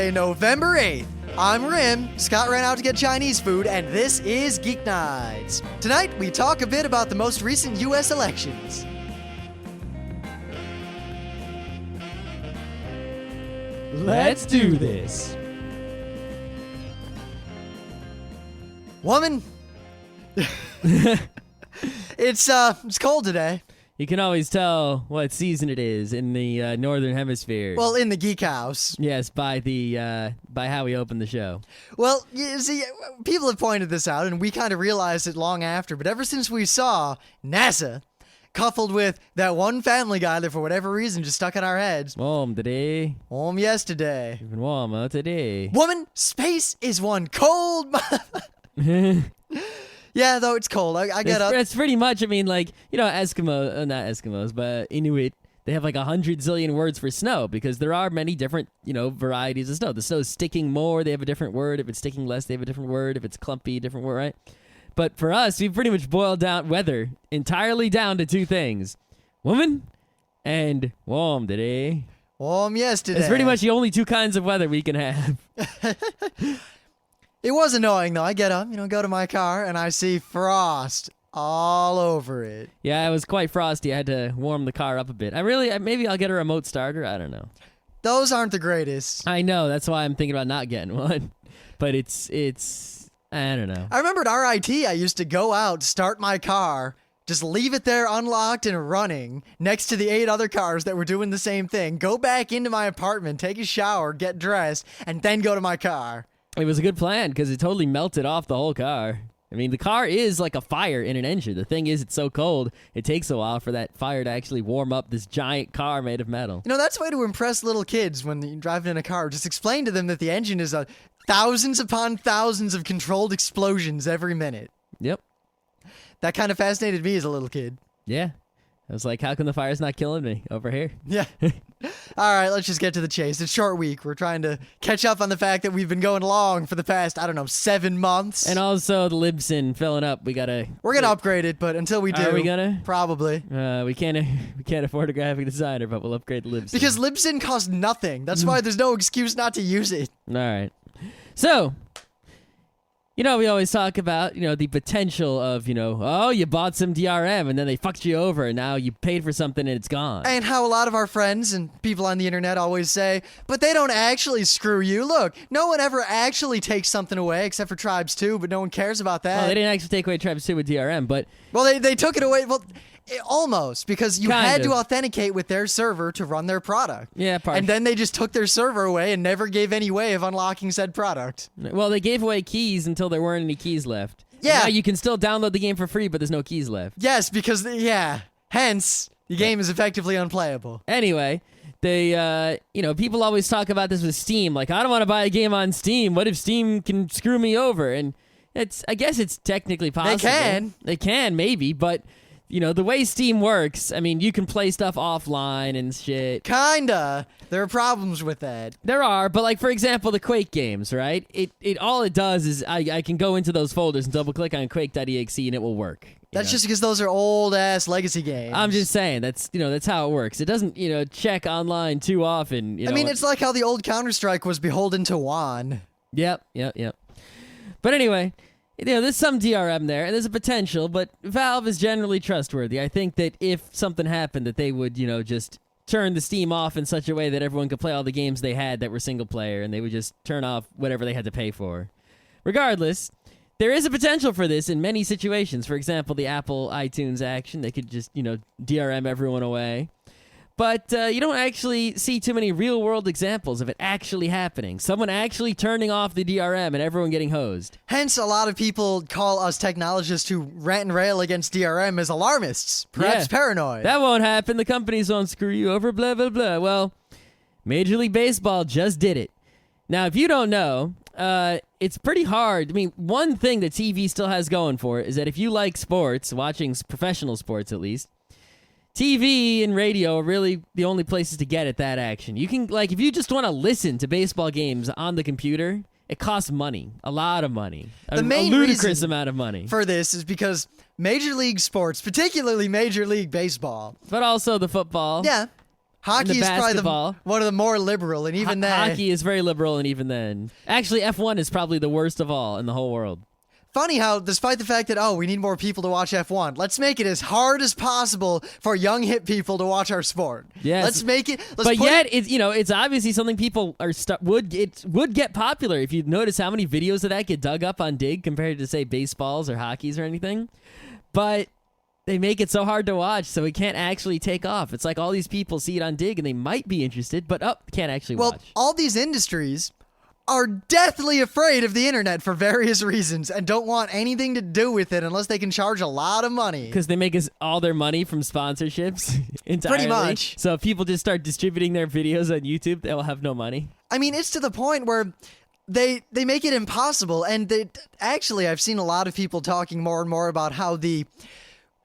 Thursday, November 8th. I'm Rim, Scott ran out to get Chinese food, and this is Geeknights. Tonight, we talk a bit about the most recent U.S. elections. Let's do this. Woman, it's cold today. You can always tell what season it is in the northern hemisphere. Well, in the Geek House. Yes, by how we open the show. Well, you see, people have pointed this out, and we kind of realized it long after, but ever since we saw NASA, coupled with that one Family Guy that for whatever reason just stuck in our heads. Warm today. Warm yesterday. Even warmer today. Woman, space is one cold... Yeah, though it's cold. I get up. It's pretty much, I mean, like, you know, not Eskimos, but Inuit, they have like 100 zillion words for snow because there are many different, you know, varieties of snow. The snow's sticking more, they have a different word. If it's sticking less, they have a different word. If it's clumpy, different word, right? But for us, we've pretty much boiled down weather entirely down to two things. Woman and warm today. Warm yesterday. It's pretty much the only two kinds of weather we can have. It was annoying, though. I get up, go to my car, and I see frost all over it. Yeah, it was quite frosty. I had to warm the car up a bit. Maybe I'll get a remote starter. I don't know. Those aren't the greatest. I know. That's why I'm thinking about not getting one. But it's I don't know. I remember at RIT, I used to go out, start my car, just leave it there unlocked and running next to the 8 other cars that were doing the same thing, go back into my apartment, take a shower, get dressed, and then go to my car. It was a good plan because it totally melted off the whole car. I mean, the car is like a fire in an engine. The thing is, it's so cold, it takes a while for that fire to actually warm up this giant car made of metal. That's a way to impress little kids when you're driving in a car. Just explain to them that the engine is thousands upon thousands of controlled explosions every minute. Yep. That kind of fascinated me as a little kid. Yeah. I was like, how come the fire's not killing me over here? Yeah. All right, let's just get to the chase. It's short week. We're trying to catch up on the fact that we've been going along for the past, 7 months. And also the Libsyn filling up. We're gonna upgrade it, but until we do, are we gonna? Probably. We can't afford a graphic designer, but we'll upgrade the Libsyn. Because Libsyn costs nothing. That's why there's no excuse not to use it. All right. So, we always talk about, the potential of, you bought some DRM and then they fucked you over and now you paid for something and it's gone. And how a lot of our friends and people on the internet always say, but they don't actually screw you. Look, no one ever actually takes something away except for Tribes 2, but no one cares about that. Well, they didn't actually take away Tribes 2 with DRM, but... Well, they took it away... Well, almost, because you Kind had of. to authenticate with their server to run their product. Yeah, partially. And then they just took their server away and never gave any way of unlocking said product. Well, they gave away keys until there weren't any keys left. Yeah. And now you can still download the game for free, but there's no keys left. Yes, because, hence, the game is effectively unplayable. Anyway, people always talk about this with Steam. Like, I don't want to buy a game on Steam. What if Steam can screw me over? And I guess it's technically possible. They can, maybe, but... the way Steam works, I mean, you can play stuff offline and shit. Kinda. There are problems with that. There are, but like, for example, the Quake games, right? All it does is I can go into those folders and double-click on Quake.exe and it will work. That's just because those are old-ass legacy games. I'm just saying, that's how it works. It doesn't, check online too often. It's like how the old Counter-Strike was beholden to WAN. Yep. But anyway... there's some DRM there, and there's a potential, but Valve is generally trustworthy. I think that if something happened, that they would, just turn the Steam off in such a way that everyone could play all the games they had that were single-player, and they would just turn off whatever they had to pay for. Regardless, there is a potential for this in many situations. For example, the Apple iTunes action, they could just, DRM everyone away. But you don't actually see too many real-world examples of it actually happening. Someone actually turning off the DRM and everyone getting hosed. Hence, a lot of people call us technologists who rant and rail against DRM as alarmists, perhaps paranoid. That won't happen. The companies won't screw you over, blah, blah, blah. Well, Major League Baseball just did it. Now, if you don't know, it's pretty hard. I mean, one thing that TV still has going for it is that if you like sports, watching professional sports at least, TV and radio are really the only places to get at that action. You can, if you just want to listen to baseball games on the computer, it costs money. A lot of money. A ludicrous amount of money. For this is because Major League sports, particularly Major League Baseball. But also the football. Yeah. Hockey is probably one of the more liberal, and even then... Hockey is very liberal, and even then. Actually, F1 is probably the worst of all in the whole world. Funny how, despite the fact that, we need more people to watch F1, let's make it as hard as possible for young, hip people to watch our sport. Yes. Let's make it... it's obviously something people would get popular. If you notice how many videos of that get dug up on Dig compared to, say, baseballs or hockeys or anything. But they make it so hard to watch, so it can't actually take off. It's like all these people see it on Dig, and they might be interested, but can't actually watch. Well, all these industries are deathly afraid of the internet for various reasons and don't want anything to do with it unless they can charge a lot of money. Because they make all their money from sponsorships entirely. Pretty much. So if people just start distributing their videos on YouTube, they'll have no money. I mean, it's to the point where they make it impossible. And actually, I've seen a lot of people talking more and more about how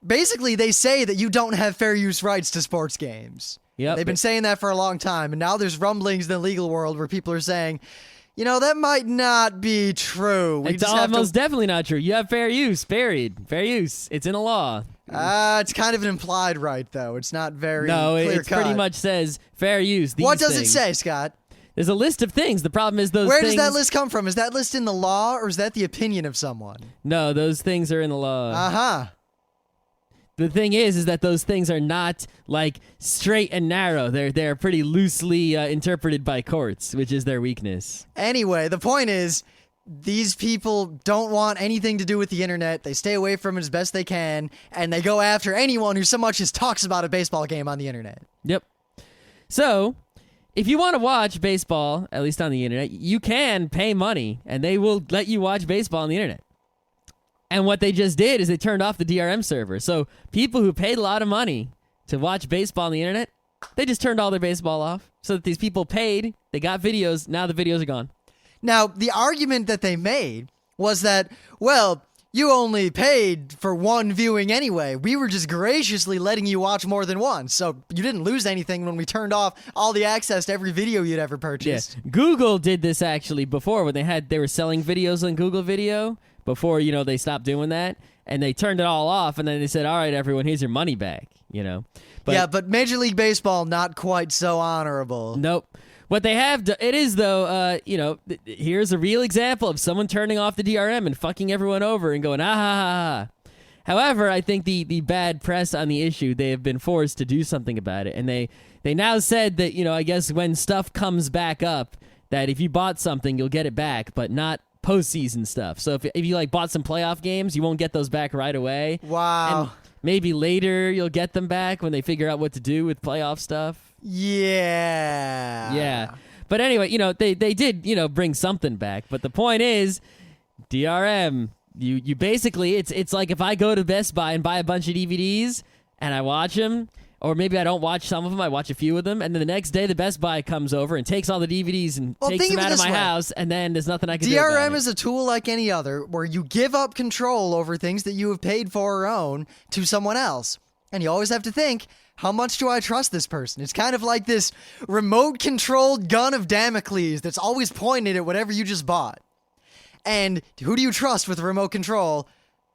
basically they say that you don't have fair use rights to sports games. Yep. They've been saying that for a long time. And now there's rumblings in the legal world where people are saying, that might not be true. It's almost definitely not true. You have fair use, period. Fair use. It's in a law. It's kind of an implied right, though. It's not very clear-cut. It pretty much says fair use. What does it say, Scott? There's a list of things. The problem is Where does that list come from? Is that list in the law, or is that the opinion of someone? No, those things are in the law. Uh-huh. The thing is that those things are not like straight and narrow. They're pretty loosely interpreted by courts, which is their weakness. Anyway, the point is, these people don't want anything to do with the internet. They stay away from it as best they can, and they go after anyone who so much as talks about a baseball game on the internet. Yep. So, if you want to watch baseball, at least on the internet, you can pay money, and they will let you watch baseball on the internet. And what they just did is they turned off the DRM server. So people who paid a lot of money to watch baseball on the internet, they just turned all their baseball off. So that these people paid, they got videos, now the videos are gone. Now, the argument that they made was that, you only paid for one viewing anyway. We were just graciously letting you watch more than one. So you didn't lose anything when we turned off all the access to every video you'd ever purchased. Yeah. Google did this actually before when they were selling videos on Google Video. Before, they stopped doing that, and they turned it all off, and then they said, all right, everyone, here's your money back, But Major League Baseball, not quite so honorable. Nope. What they have, it is, though, here's a real example of someone turning off the DRM and fucking everyone over and going, ah, ha, ha, ha. However, I think the bad press on the issue, they have been forced to do something about it, and they now said that, I guess when stuff comes back up, that if you bought something, you'll get it back, but not postseason stuff. So if you bought some playoff games, you won't get those back right away. Wow. And maybe later you'll get them back when they figure out what to do with playoff stuff. Yeah. Yeah. But anyway, they did, bring something back. But the point is, DRM, you basically, it's like if I go to Best Buy and buy a bunch of DVDs and I watch them, or maybe I don't watch some of them, I watch a few of them, and then the next day the Best Buy comes over and takes all the DVDs and takes them out of my house, and then there's nothing I can do about it. DRM is a tool like any other, where you give up control over things that you have paid for or own to someone else. And you always have to think, how much do I trust this person? It's kind of like this remote-controlled gun of Damocles that's always pointed at whatever you just bought. And who do you trust with remote control?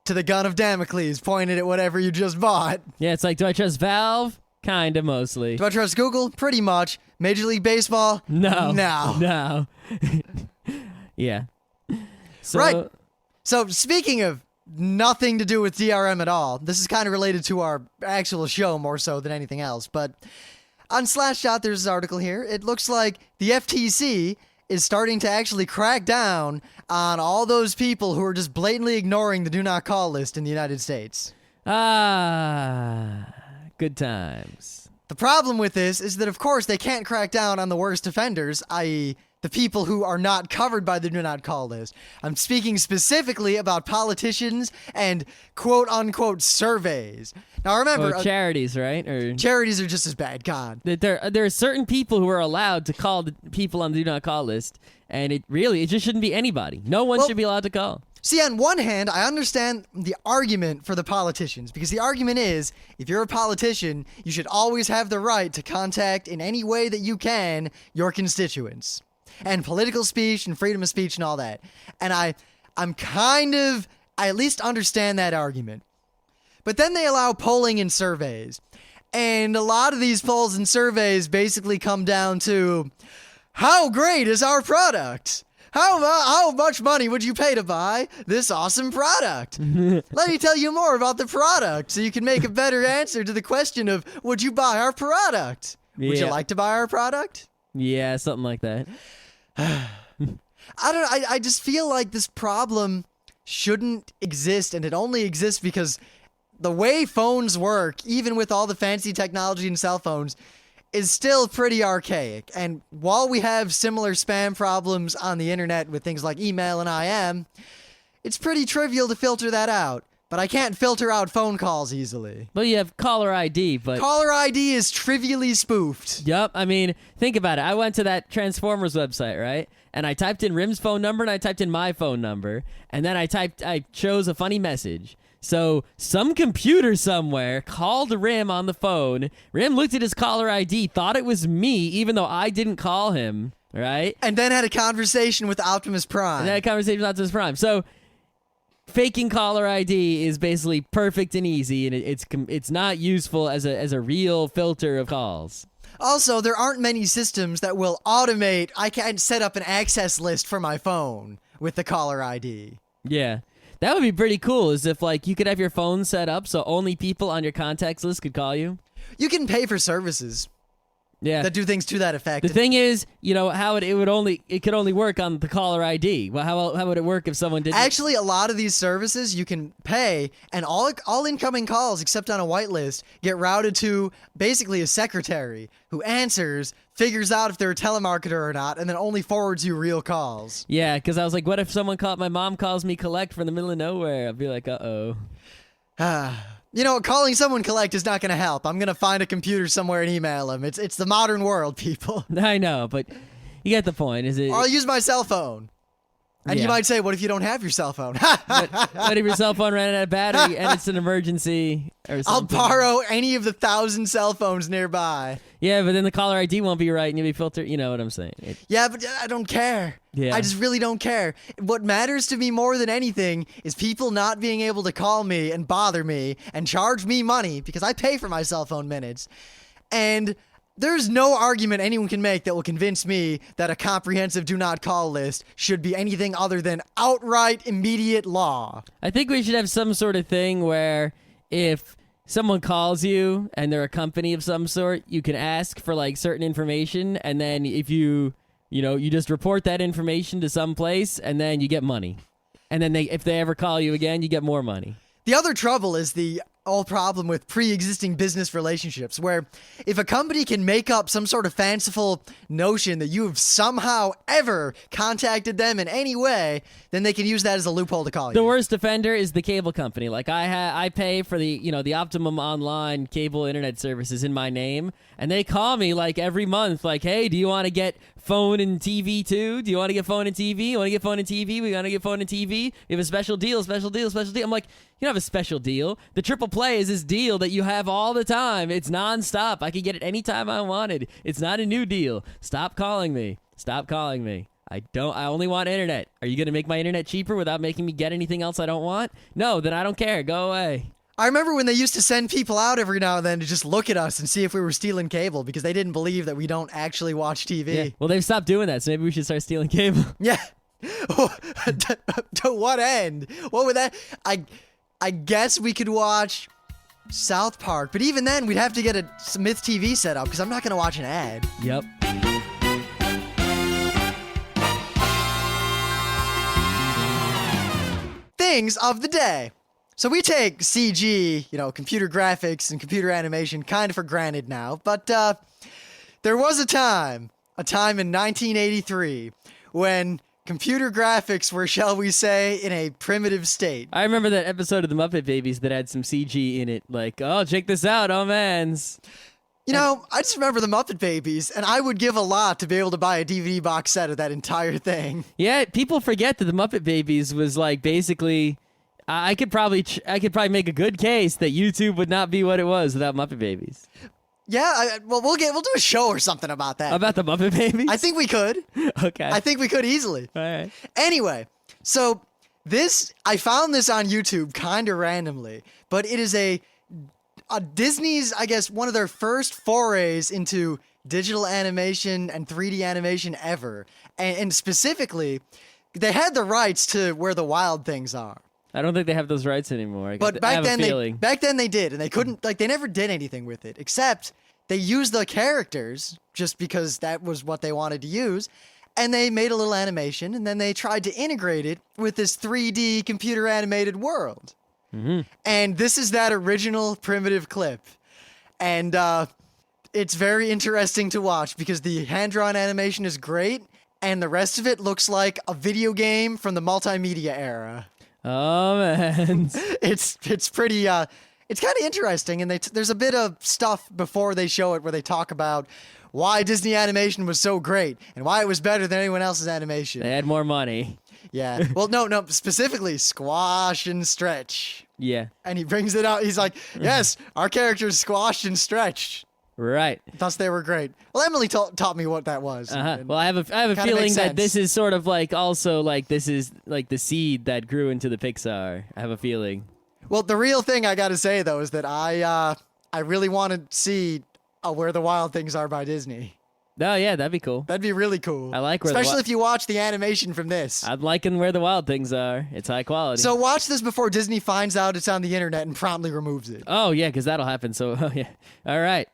To the gun of Damocles pointed at whatever you just bought. Yeah, it's like, do I trust Valve? Kinda, mostly. Do I trust Google? Pretty much. Major League Baseball? No. No. Yeah. So, right. So, speaking of nothing to do with DRM at all, this is kind of related to our actual show more so than anything else, but on Slashdot, there's this article here. It looks like the FTC is starting to actually crack down on all those people who are just blatantly ignoring the do not call list in the United States. Good times. The problem with this is that, of course, they can't crack down on the worst offenders, i.e., the people who are not covered by the do not call list. I'm speaking specifically about politicians and quote-unquote surveys. Now, remember... charities, right? Or charities are just as bad, God. There are certain people who are allowed to call the people on the do not call list, and it just shouldn't be anybody. No one should be allowed to call. See, on one hand, I understand the argument for the politicians, because the argument is, if you're a politician, you should always have the right to contact in any way that you can your constituents. And political speech and freedom of speech and all that. And I at least understand that argument. But then they allow polling and surveys. And a lot of these polls and surveys basically come down to, how great is our product? How much money would you pay to buy this awesome product? Let me tell you more about the product so you can make a better answer to the question of, would you buy our product? Would you like to buy our product? Yeah, something like that. I just feel like this problem shouldn't exist, and it only exists because the way phones work, even with all the fancy technology and cell phones, is still pretty archaic. And while we have similar spam problems on the internet with things like email and IM, it's pretty trivial to filter that out. But I can't filter out phone calls easily. Well, you have caller ID, but... Caller ID is trivially spoofed. Yup, I mean, think about it. I went to that Transformers website, right? And I typed in Rim's phone number and I typed in my phone number. And then I chose a funny message. So some computer somewhere called Rim on the phone. Rim looked at his caller ID, thought it was me, even though I didn't call him, right? And then had a conversation with Optimus Prime. So faking caller ID is basically perfect and easy, and it's not useful as a real filter of calls. Also, there aren't many systems that will automate. I can't set up an access list for my phone with the caller ID. Yeah. That would be pretty cool, is if, like, you could have your phone set up so only people on your contacts list could call you. You can pay for services that do things to that effect. The thing is, you know, how it could only work on the caller ID. Well, how would it work if someone didn't? Actually, a lot of these services you can pay, and all incoming calls, except on a whitelist, get routed to basically a secretary who answers, figures out if they're a telemarketer or not, and then only forwards you real calls. Yeah, because I was like, what if my mom calls me collect from the middle of nowhere? I'd be like, uh-oh. You know, calling someone collect is not going to help. I'm going to find a computer somewhere and email them. It's the modern world, people. I know, but you get the point. Or I'll use my cell phone. And you might say, what if you don't have your cell phone? What if your cell phone ran out of battery and it's an emergency or something? I'll borrow any of the 1,000 cell phones nearby. Yeah, but then the caller ID won't be right and you'll be filtered. You know what I'm saying. Yeah, but I don't care. Yeah. I just really don't care. What matters to me more than anything is people not being able to call me and bother me and charge me money because I pay for my cell phone minutes. And there's no argument anyone can make that will convince me that a comprehensive do not call list should be anything other than outright immediate law. I think we should have some sort of thing where if someone calls you and they're a company of some sort, you can ask for like certain information, and then if you just report that information to some place and then you get money. And then if they ever call you again, you get more money. The other trouble is the whole problem with pre-existing business relationships, where if a company can make up some sort of fanciful notion that you have somehow ever contacted them in any way, then they can use that as a loophole to call you. The worst offender is the cable company. Like I pay for the Optimum Online cable internet services in my name, and they call me like every month, like, hey, do you want to get phone and TV too? Do you want to get phone and TV? You want to get phone and TV? We want to get phone and TV. We have a special deal. I'm like, you don't have a special deal. The triple play is this deal that you have all the time. It's nonstop. I could get it anytime I wanted. It's not a new deal. Stop calling me. I only want internet. Are you going to make my internet cheaper without making me get anything else I don't want? No, then I don't care. Go away. I remember when they used to send people out every now and then to just look at us and see if we were stealing cable because they didn't believe that we don't actually watch TV. Yeah. Well, they've stopped doing that, so maybe we should start stealing cable. Yeah. To what end? What would that... I guess we could watch South Park, but even then, we'd have to get a Smith TV set up because I'm not going to watch an ad. Yep. Things of the day. So we take CG, computer graphics and computer animation kind of for granted now, but there was a time in 1983 when computer graphics were, shall we say, in a primitive state. I remember that episode of the Muppet Babies that had some CG in it, like, oh, check this out, oh, mans. I just remember the Muppet Babies, and I would give a lot to be able to buy a DVD box set of that entire thing. Yeah, people forget that the Muppet Babies was, like, basically... I could probably make a good case that YouTube would not be what it was without Muppet Babies. Yeah, we'll do a show or something about that. About the Muppet Babies? I think we could. Okay. I think we could easily. All right. Anyway, so I found this on YouTube kind of randomly, but it is a Disney's, I guess, one of their first forays into digital animation and 3D animation ever. And specifically, they had the rights to Where the Wild Things Are. I don't think they have those rights anymore. But I back have a feeling. then they did, and they couldn't, like, they never did anything with it, except they used the characters just because that was what they wanted to use, and they made a little animation, and then they tried to integrate it with this 3D computer animated world. Mm-hmm. And this is that original primitive clip. And it's very interesting to watch because the hand-drawn animation is great, and the rest of it looks like a video game from the multimedia era. Oh, man. It's pretty, it's kind of interesting, and there's a bit of stuff before they show it where they talk about why Disney animation was so great and why it was better than anyone else's animation. They had more money. Yeah. Well, no, specifically squash and stretch. Yeah. And he brings it out. He's like, yes, our characters squashed and stretched. Right. Thus they were great. Well, Emily taught me what that was. Uh-huh. Well, I have a feeling that this is sort of like also like this is like the seed that grew into the Pixar. I have a feeling. Well, the real thing I got to say though is that I really want to see Where the Wild Things Are by Disney. Oh yeah, that'd be cool. That'd be really cool. I like especially if you watch the animation from this. I'm liking Where the Wild Things Are. It's high quality. So watch this before Disney finds out it's on the internet and promptly removes it. Oh yeah, because that'll happen. So yeah. All right.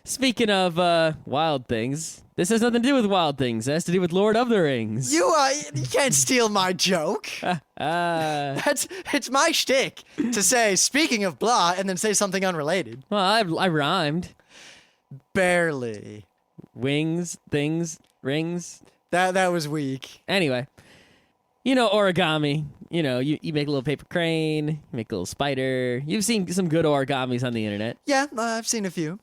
Speaking of wild things, this has nothing to do with wild things. It has to do with Lord of the Rings. You can't steal my joke. It's my shtick to say, speaking of blah, and then say something unrelated. Well, I rhymed. Barely. Wings, things, rings. That was weak. Anyway, you know origami. You know, you make a little paper crane, you make a little spider. You've seen some good origamis on the internet. Yeah, I've seen a few.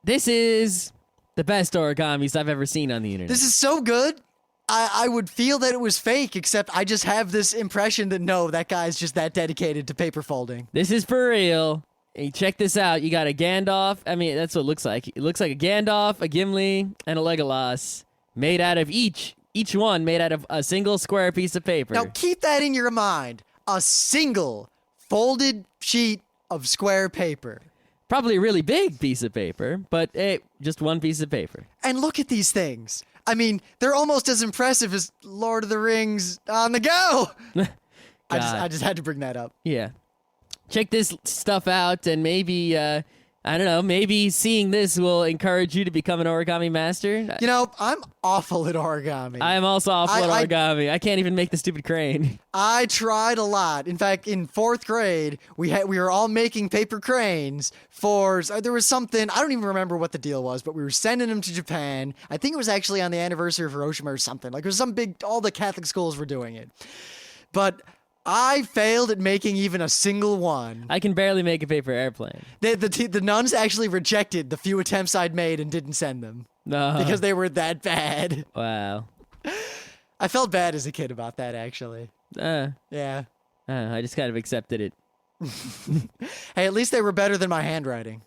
This is the best origamis I've ever seen on the internet. This is so good. I would feel that it was fake, except I just have this impression that no, that guy's just that dedicated to paper folding. This is for real. Hey, check this out. You got a Gandalf. I mean, that's what it looks like. It looks like a Gandalf, a Gimli, and a Legolas made out of each one made out of a single square piece of paper. Now keep that in your mind. A single folded sheet of square paper. Probably a really big piece of paper, but hey, just one piece of paper. And look at these things. I mean, they're almost as impressive as Lord of the Rings on the go. I just had to bring that up. Yeah. Check this stuff out, and maybe, I don't know, maybe seeing this will encourage you to become an origami master. You know, I'm awful at origami. I am also awful at origami. I can't even make the stupid crane. I tried a lot. In fact, in 4th grade, we were all making paper cranes for, there was something, I don't even remember what the deal was, but we were sending them to Japan. I think it was actually on the anniversary of Hiroshima or something. Like, it was some big, all the Catholic schools were doing it. But I failed at making even a single one. I can barely make a paper airplane. The nuns actually rejected the few attempts I'd made and didn't send them. No. Because they were that bad. Wow. I felt bad as a kid about that, actually. Yeah. I just kind of accepted it. Hey, at least they were better than my handwriting.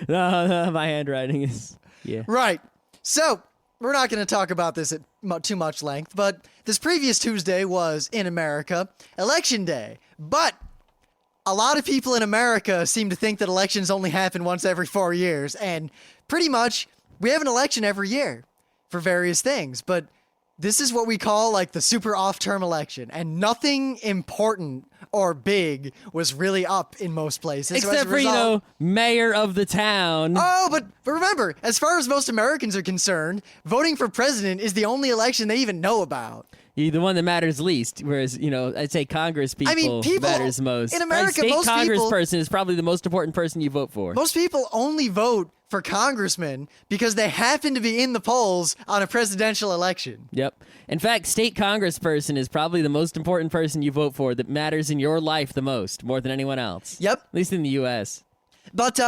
No, my handwriting is... Yeah. Right. So, we're not going to talk about this at too much length, but this previous Tuesday was, in America, Election Day. But a lot of people in America seem to think that elections only happen once every 4 years, and pretty much we have an election every year for various things, but this is what we call like the super off-term election, and nothing important or big was really up in most places. Except for, mayor of the town. Oh, but remember, as far as most Americans are concerned, voting for president is the only election they even know about. The one that matters least, whereas, I'd say Congress people matters most. In America, State most congressperson is probably the most important person you vote for. Most people only vote for congressmen because they happen to be in the polls on a presidential election. Yep. In fact, state congressperson is probably the most important person you vote for that matters in your life the most, more than anyone else. Yep. At least in the U.S. But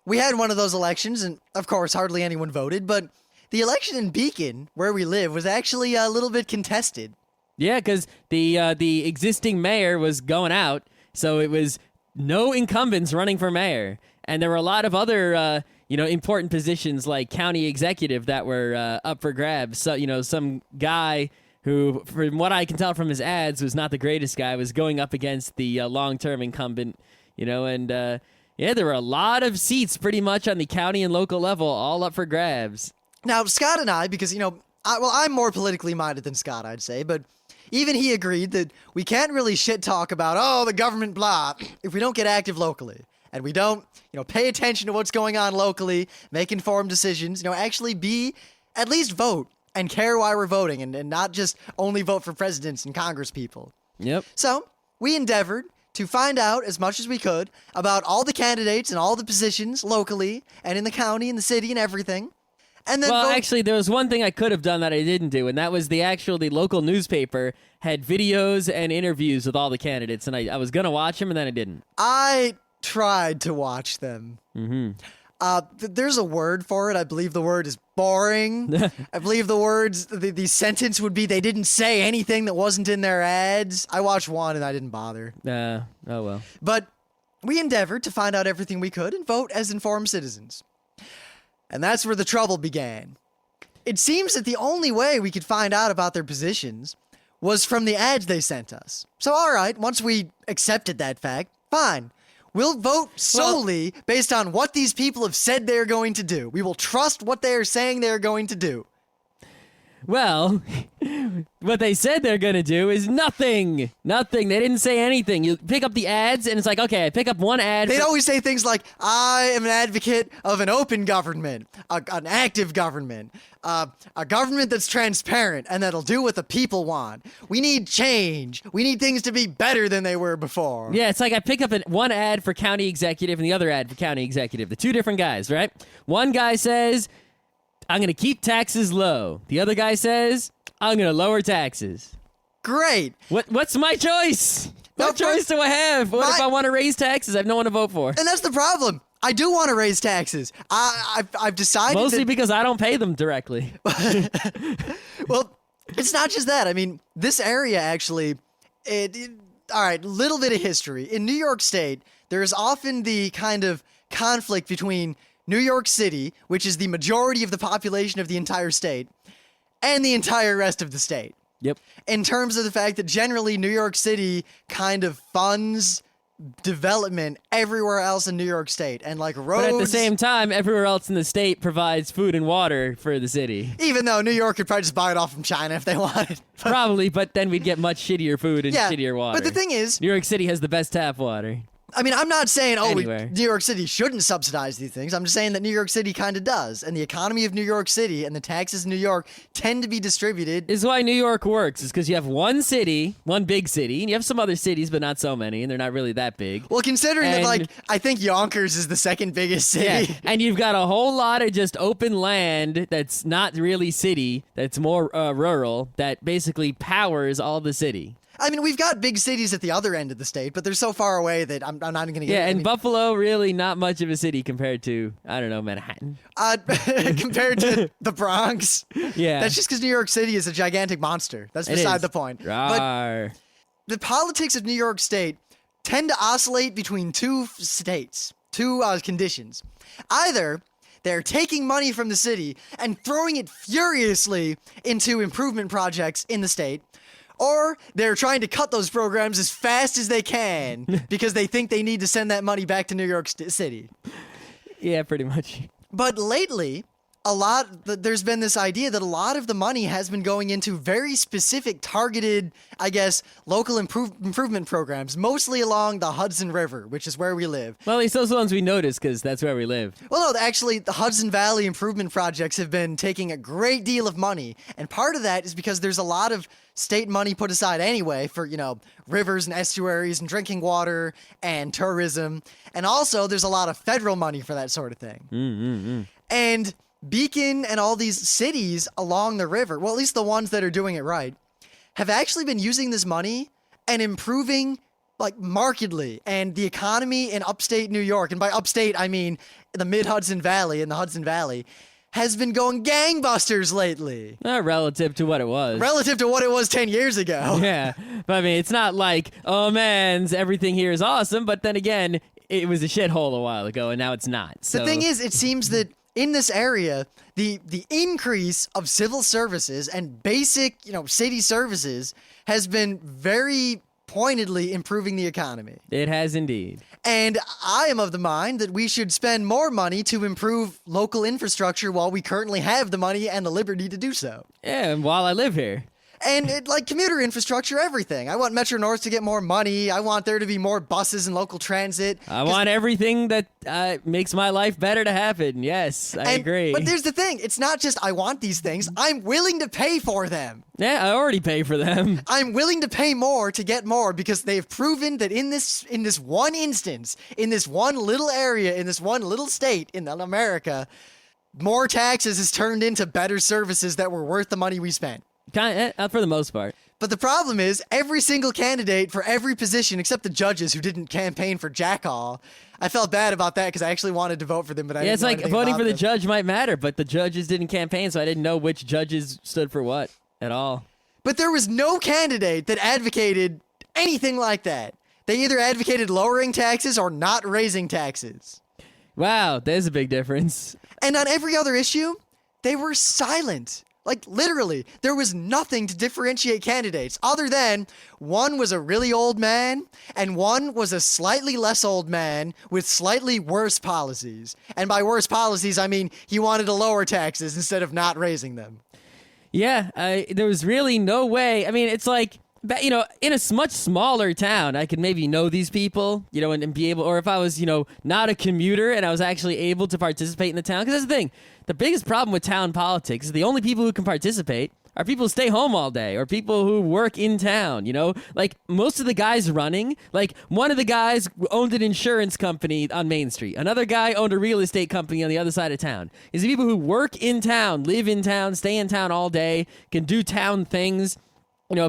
we had one of those elections, and of course, hardly anyone voted, but the election in Beacon, where we live, was actually a little bit contested. Yeah, because the existing mayor was going out, so it was no incumbents running for mayor. And there were a lot of other, important positions like county executive that were up for grabs. So, some guy who, from what I can tell from his ads, was not the greatest guy, was going up against the long-term incumbent, and Yeah, there were a lot of seats pretty much on the county and local level, all up for grabs. Now, Scott and I, because, I'm more politically minded than Scott, I'd say, but even he agreed that we can't really shit talk about, the government blah, if we don't get active locally. And we don't, pay attention to what's going on locally, make informed decisions, actually at least vote and care why we're voting and not just only vote for presidents and Congress people. Yep. So we endeavored to find out as much as we could about all the candidates and all the positions locally and in the county and the city and everything. And then actually, there was one thing I could have done that I didn't do, and that was the local newspaper had videos and interviews with all the candidates, and I was going to watch them, and then I didn't. I tried to watch them. Mm-hmm. There's a word for it. I believe the word is boring. I believe the sentence would be they didn't say anything that wasn't in their ads. I watched one, and I didn't bother. Oh, well. But we endeavored to find out everything we could and vote as informed citizens. And that's where the trouble began. It seems that the only way we could find out about their positions was from the ads they sent us. So, all right, once we accepted that fact, fine. We'll vote solely based on what these people have said they're going to do. We will trust what they are saying they're going to do. Well, what they said they're going to do is nothing. Nothing. They didn't say anything. You pick up the ads, and it's like, okay, I pick up one ad. They'd always say things like, I am an advocate of an open government, an active government, a government that's transparent and that'll do what the people want. We need change. We need things to be better than they were before. Yeah, it's like I pick up one ad for county executive and the other ad for county executive. The two different guys, right? One guy says, I'm going to keep taxes low. The other guy says, I'm going to lower taxes. Great. What's my choice? What choice do I have? What if I want to raise taxes? I have no one to vote for. And that's the problem. I do want to raise taxes. I've decided Mostly because I don't pay them directly. Well, it's not just that. I mean, this area actually, all right, little bit of history. In New York State, there is often the kind of conflict between New York City, which is the majority of the population of the entire state, and the entire rest of the state. Yep. In terms of the fact that generally New York City kind of funds development everywhere else in New York State, and like roads. But at the same time, everywhere else in the state provides food and water for the city. Even though New York could probably just buy it off from China if they wanted. Probably, but then we'd get much shittier food and shittier water. But the thing is, New York City has the best tap water. I mean, I'm not saying, New York City shouldn't subsidize these things. I'm just saying that New York City kind of does. And the economy of New York City and the taxes in New York tend to be distributed. This is why New York works, is because you have one city, one big city, and you have some other cities, but not so many, and they're not really that big. Well, considering that, I think Yonkers is the second biggest city. Yeah, and you've got a whole lot of just open land that's not really city, that's more rural, that basically powers all the city. I mean, we've got big cities at the other end of the state, but they're so far away that I'm not going to get... Yeah, and Buffalo, really not much of a city compared to, I don't know, Manhattan. Compared to the Bronx. Yeah. That's just because New York City is a gigantic monster. That's beside the point. Rawr. But the politics of New York State tend to oscillate between two states, two conditions. Either they're taking money from the city and throwing it furiously into improvement projects in the state, or they're trying to cut those programs as fast as they can because they think they need to send that money back to New York City. Yeah, pretty much. But lately, there's been this idea that a lot of the money has been going into very specific, targeted, I guess, local improvement programs, mostly along the Hudson River, which is where we live. Well, at least those are the ones we notice, because that's where we live. Well, no, actually, the Hudson Valley improvement projects have been taking a great deal of money, and part of that is because there's a lot of state money put aside anyway for, rivers and estuaries and drinking water and tourism, and also there's a lot of federal money for that sort of thing. And Beacon and all these cities along the river, well, at least the ones that are doing it right, have actually been using this money and improving, markedly, and the economy in upstate New York, and by upstate, I mean the mid-Hudson Valley and the Hudson Valley, has been going gangbusters lately. Relative to what it was. Relative to what it was 10 years ago. Yeah, but I mean, it's not like, oh man, everything here is awesome, but then again, it was a shithole a while ago, and now it's not. So. The thing is, it seems that in this area, the increase of civil services and basic, city services has been very pointedly improving the economy. It has indeed. And I am of the mind that we should spend more money to improve local infrastructure while we currently have the money and the liberty to do so. Yeah, and while I live here. And like commuter infrastructure, everything. I want Metro North to get more money. I want there to be more buses and local transit. I want everything that makes my life better to happen. Yes, I agree. But there's the thing. It's not just I want these things. I'm willing to pay for them. Yeah, I already pay for them. I'm willing to pay more to get more because they've proven that in this one instance, in this one little area, in this one little state in America, more taxes has turned into better services that were worth the money we spent. Kind of, for the most part. But the problem is, every single candidate for every position, except the judges who didn't campaign for jack all, I felt bad about that because I actually wanted to vote for them, but I didn't it's know like anything voting about for the them. judge might matter, but the judges didn't campaign, so I didn't know which judges stood for what at all. But there was no candidate that advocated anything like that. They either advocated lowering taxes or not raising taxes. Wow, there's a big difference. And on every other issue, they were silent. Like, literally, there was nothing to differentiate candidates other than one was a really old man and one was a slightly less old man with slightly worse policies. And by worse policies, I mean he wanted to lower taxes instead of not raising them. Yeah, there was really no way. I mean, it's like, in a much smaller town, I could maybe know these people, and be able, or if I was, not a commuter and I was actually able to participate in the town. Because that's the thing. The biggest problem with town politics is the only people who can participate are people who stay home all day or people who work in town, Like, most of the guys running, like, one of the guys owned an insurance company on Main Street. Another guy owned a real estate company on the other side of town. It's the people who work in town, live in town, stay in town all day, can do town things.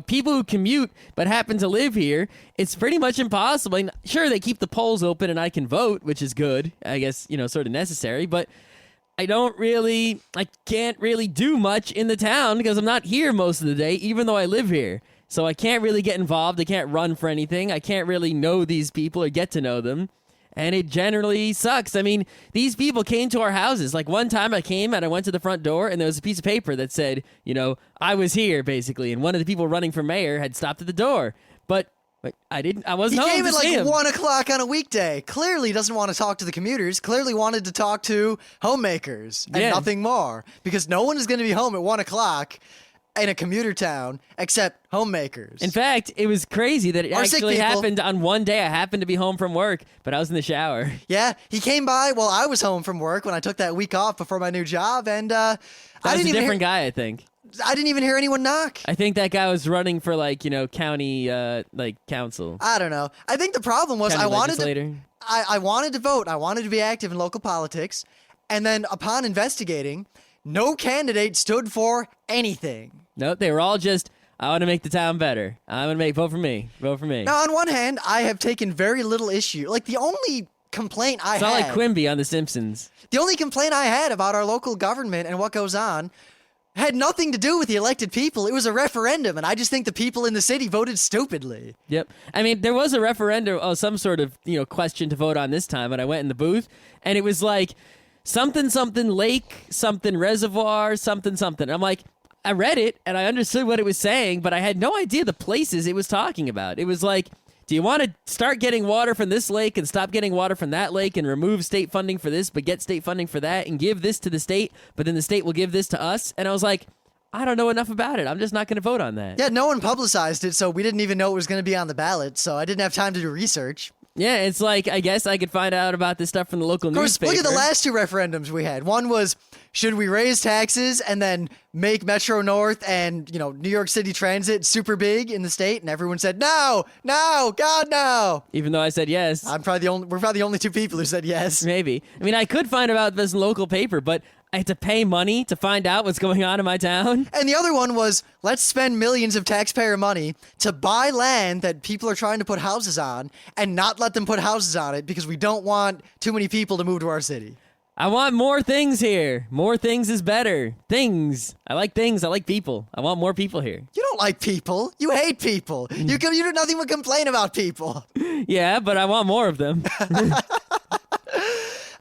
People who commute but happen to live here, it's pretty much impossible. I mean, sure, they keep the polls open and I can vote, which is good, I guess, sort of necessary, but I can't really do much in the town because I'm not here most of the day, even though I live here. So I can't really get involved. I can't run for anything. I can't really know these people or get to know them. And it generally sucks. I mean, these people came to our houses. Like, one time I came and I went to the front door and there was a piece of paper that said, I was here, basically. And one of the people running for mayor had stopped at the door. But I wasn't home He came to at see like him. 1 o'clock on a weekday. Clearly doesn't want to talk to the commuters. Clearly wanted to talk to homemakers and Yeah. nothing more. Because no one is going to be home at 1 o'clock in a commuter town except homemakers. In fact, it was crazy that it Or sick actually people. happened on one day. I happened to be home from work, but I was in the shower. Yeah, he came by while I was home from work when I took that week off before my new job, and That I was didn't a even different guy, I think. I didn't even hear anyone knock. I think that guy was running for county council. I don't know. I think the problem was County I legislator. wanted to vote. I wanted to be active in local politics, and then upon investigating, no candidate stood for anything. No, they were all just, I want to make the town better. I want to vote for me. Vote for me. Now, on one hand, I have taken very little issue. Like, the only complaint I It's not like had, Quimby on The Simpsons. the only complaint I had about our local government and what goes on had nothing to do with the elected people. It was a referendum, and I just think the people in the city voted stupidly. Yep. I mean, there was a referendum of some sort of, question to vote on this time, and I went in the booth, and it was like something lake, something reservoir, something. And I'm like, I read it, and I understood what it was saying, but I had no idea the places it was talking about. It was like, do you want to start getting water from this lake and stop getting water from that lake and remove state funding for this, but get state funding for that and give this to the state, but then the state will give this to us? And I was like, I don't know enough about it. I'm just not going to vote on that. Yeah, no one publicized it, so we didn't even know it was going to be on the ballot, so I didn't have time to do research. Yeah, it's like, I guess I could find out about this stuff from the local Of course, newspaper. look at the last two referendums we had. One was, should we raise taxes and then make Metro North and, New York City Transit super big in the state? And everyone said, no, God, no. Even though I said yes. We're probably the only two people who said yes. Maybe. I mean, I could find out this local paper, but I had to pay money to find out what's going on in my town. And the other one was, let's spend millions of taxpayer money to buy land that people are trying to put houses on and not let them put houses on it because we don't want too many people to move to our city. I want more things here. More things is better. Things. I like things. I like people. I want more people here. You don't like people. You hate people. You do nothing but complain about people. Yeah, but I want more of them.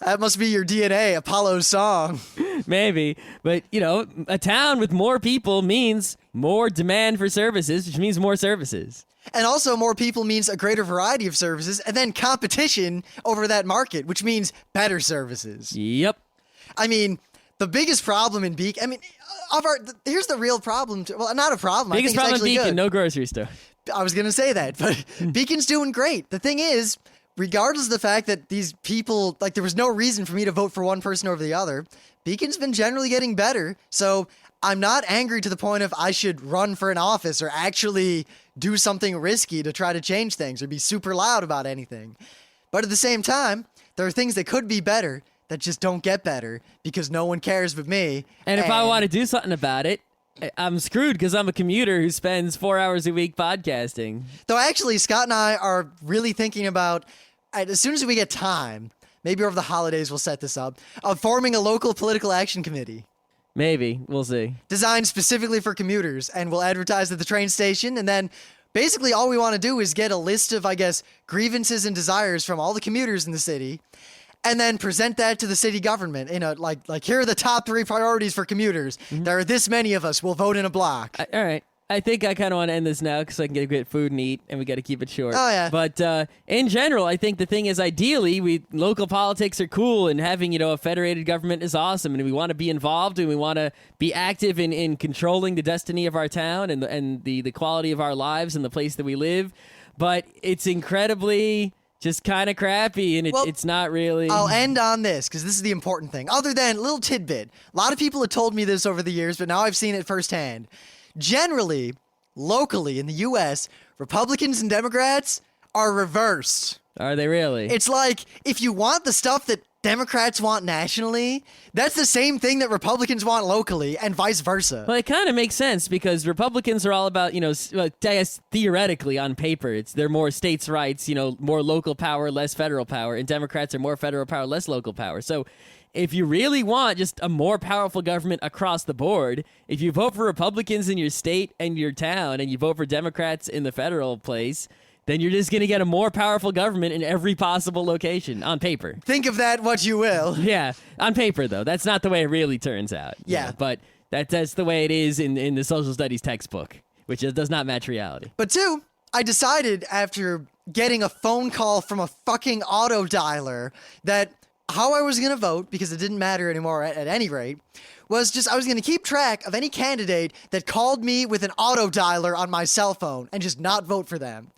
That must be your DNA, Apollo's song. Maybe. But, a town with more people means more demand for services, which means more services. And also more people means a greater variety of services, and then competition over that market, which means better services. Yep. I mean, the biggest problem in Beacon, I mean, here's the real problem. Well, not a problem. Biggest I think problem it's in actually Beacon, good. no grocery store. I was going to say that, but Beacon's doing great. The thing is, regardless of the fact that these people, like, there was no reason for me to vote for one person over the other, Beacon's been generally getting better. So I'm not angry to the point of I should run for an office or actually do something risky to try to change things or be super loud about anything. But at the same time, there are things that could be better that just don't get better because no one cares but me. And if I want to do something about it, I'm screwed because I'm a commuter who spends 4 hours a week podcasting. Though actually, Scott and I are really thinking about, as soon as we get time, maybe over the holidays we'll set this up, of forming a local political action committee. Maybe. We'll see. Designed specifically for commuters, and we'll advertise at the train station, and then basically all we want to do is get a list of, I guess, grievances and desires from all the commuters in the city, and then present that to the city government in a, like here are the top 3 priorities for commuters. There are this many of us. We'll vote in a block. All right. I think I kind of want to end this now because I can get food and eat, and we got to keep it short. Oh, yeah. But in general, I think the thing is, ideally, local politics are cool, and having a federated government is awesome, and we want to be involved, and we want to be active in controlling the destiny of our town and the quality of our lives and the place that we live. But it's incredibly just kind of crappy, and it's not really. I'll end on this because this is the important thing. Other than a little tidbit, a lot of people have told me this over the years, but now I've seen it firsthand. Generally, locally in the U.S., Republicans and Democrats are reversed. Are they really? It's like, if you want the stuff that Democrats want nationally, that's the same thing that Republicans want locally, and vice versa. Well, it kind of makes sense because Republicans are all about, I guess theoretically on paper, they're more states' rights, more local power, less federal power, and Democrats are more federal power, less local power. So if you really want just a more powerful government across the board, if you vote for Republicans in your state and your town, and you vote for Democrats in the federal place, then you're just going to get a more powerful government in every possible location, on paper. Think of that what you will. Yeah, on paper, though. That's not the way it really turns out. Yeah. But that's the way it is in the social studies textbook, which does not match reality. But 2, I decided after getting a phone call from a fucking auto dialer that how I was going to vote, because it didn't matter anymore at any rate, was just I was going to keep track of any candidate that called me with an auto dialer on my cell phone and just not vote for them.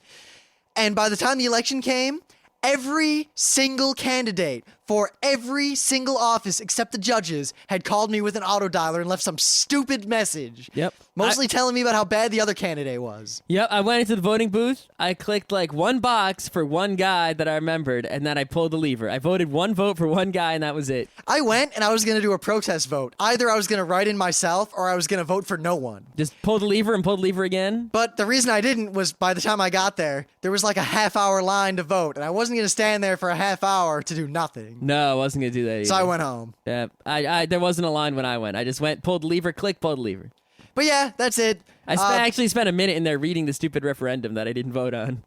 And by the time the election came, every single candidate for every single office except the judges had called me with an auto dialer and left some stupid message. Yep. Mostly telling me about how bad the other candidate was. Yep, I went into the voting booth. I clicked one box for one guy that I remembered, and then I pulled the lever. I voted one vote for one guy, and that was it. I went and I was going to do a protest vote. Either I was going to write in myself or I was going to vote for no one. Just pull the lever and pull the lever again? But the reason I didn't was by the time I got there was like a half-hour line to vote, and I wasn't going to stand there for a half hour to do nothing. No, I wasn't going to do that either. So I went home. Yeah, I there wasn't a line when I went. I just went, pulled the lever, click, pulled the lever. But yeah, that's it. I actually spent a minute in there reading the stupid referendum that I didn't vote on.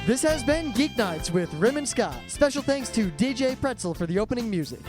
This has been Geeknights with Rim and Scott. Special thanks to DJ Pretzel for the opening music.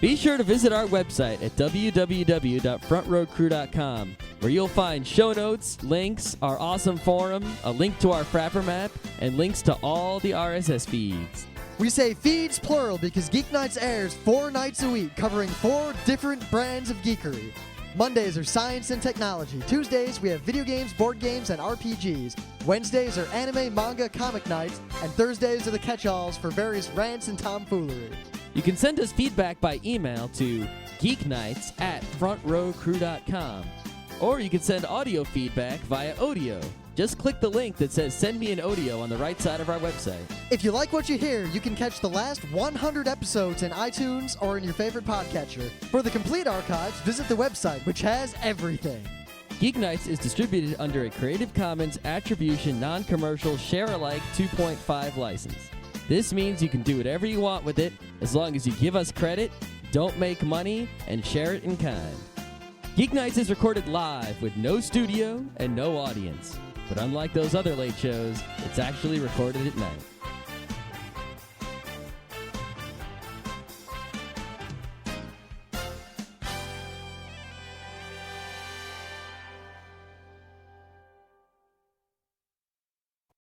Be sure to visit our website at www.frontrowcrew.com, where you'll find show notes, links, our awesome forum, a link to our Frapper map, and links to all the RSS feeds. We say feeds plural because Geeknights airs 4 nights a week, covering 4 different brands of geekery. Mondays are science and technology. Tuesdays, we have video games, board games, and RPGs. Wednesdays are anime, manga, comic nights. And Thursdays are the catch-alls for various rants and tomfoolery. You can send us feedback by email to geeknights@frontrowcrew.com. Or you can send audio feedback via Odeo. Just click the link that says Send Me an Odeo on the right side of our website. If you like what you hear, you can catch the last 100 episodes in iTunes or in your favorite podcatcher. For the complete archives, visit the website, which has everything. Geeknights is distributed under a Creative Commons Attribution Non-Commercial Share-alike 2.5 license. This means you can do whatever you want with it as long as you give us credit, don't make money, and share it in kind. Geeknights is recorded live with no studio and no audience. But unlike those other late shows, it's actually recorded at night.